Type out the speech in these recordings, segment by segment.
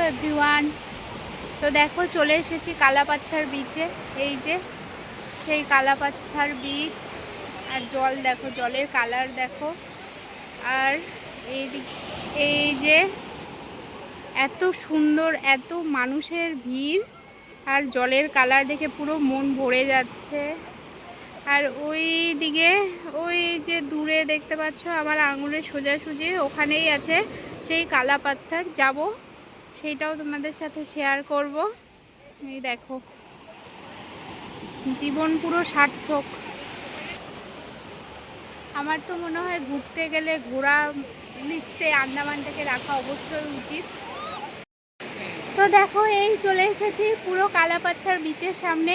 Everyone, তো দেখো চলে এসেছি কালাপাত্থার বিচে। এই যে সেই কালাপাত্থার বিচ, আর জল দেখো, জলের কালার দেখো। আর এই যে এত সুন্দর, এত মানুষের ভিড়, আর জলের কালার দেখে পুরো মন ভরে যাচ্ছে। আর ওই দিকে, ওই যে দূরে দেখতে পাচ্ছ আমার আঙুলের সোজাসুজি, ওখানেই আছে সেই কালাপাত্থার। যাব, সেইটাও তোমাদের সাথে শেয়ার করব। এই দেখো, জীবন পুরো সার্থক। আমার তো মনে হয় ঘুরতে গেলে ঘোরা লিস্টে আন্দামানটাকে রাখা অবশ্যই উচিত। তো দেখো, এই চলে এসেছি পুরো কালাপাত্থার বিচের সামনে।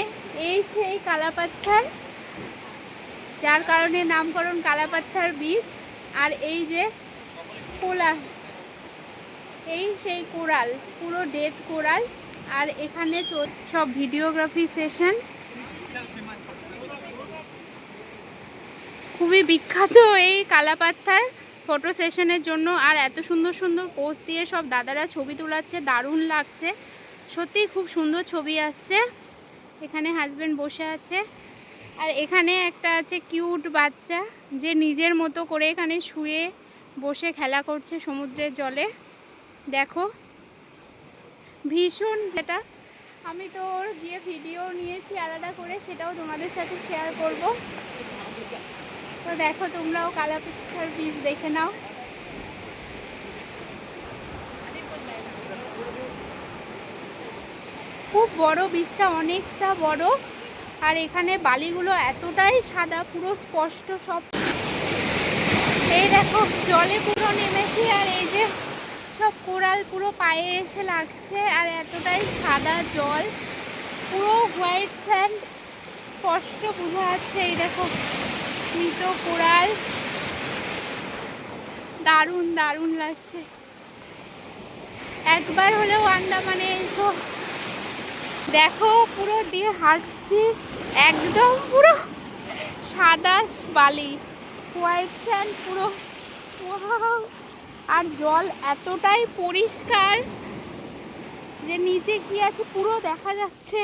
এই সেই কালাপাত্থার, যার কারণে নামকরণ কালাপাত্থার বিচ। আর এই যে কোলা, এই সেই কোরাল, পুরো ডেড কোরাল। আর এখানে সব ভিডিওগ্রাফি সেশন, খুবই বিখ্যাত এই কালাপাত্থার ফটো সেশনের জন্য। আর এত সুন্দর সুন্দর পোজ দিয়ে সব দাদারা ছবি তোলাচ্ছে, দারুণ লাগছে সত্যিই, খুব সুন্দর ছবি আসছে। এখানে হাজব্যান্ড বসে আছে, আর এখানে একটা আছে কিউট বাচ্চা, যে নিজের মতো করে এখানে শুয়ে বসে খেলা করছে সমুদ্রের জলে। দেখো ভীষণ, যেটা আমি তো ওর গিয়ে ভিডিও নিয়েছি আলাদা করে, সেটাও তোমাদের সাথে শেয়ার করব। তো দেখো তোমরাও কালাপাত্থার বিচ দেখে নাও। খুব বড় বিচটা, অনেকটা বড়। আর এখানে বালিগুলো এতটাই সাদা, পুরো স্পষ্ট সব। এই দেখো জলে পুরো নেমেছি, আর এই যে সব কোরাল পুরো পায়ে এসে লাগছে। আর এতটাই সাদা জল, পুরো হোয়াইট স্যান্ড, স্পষ্ট বোঝা যাচ্ছে। এই দেখো মৃত কোরাল, দারুণ দারুণ লাগছে। একবার হলেও আন্দামানে এসো। দেখো পুরো দিয়ে হাঁটছি, একদম পুরো সাদা বালি, হোয়াইট স্যান্ড পুরো। আর জল এতটাই পরিষ্কার যে নিচে কি আছে পুরো দেখা যাচ্ছে।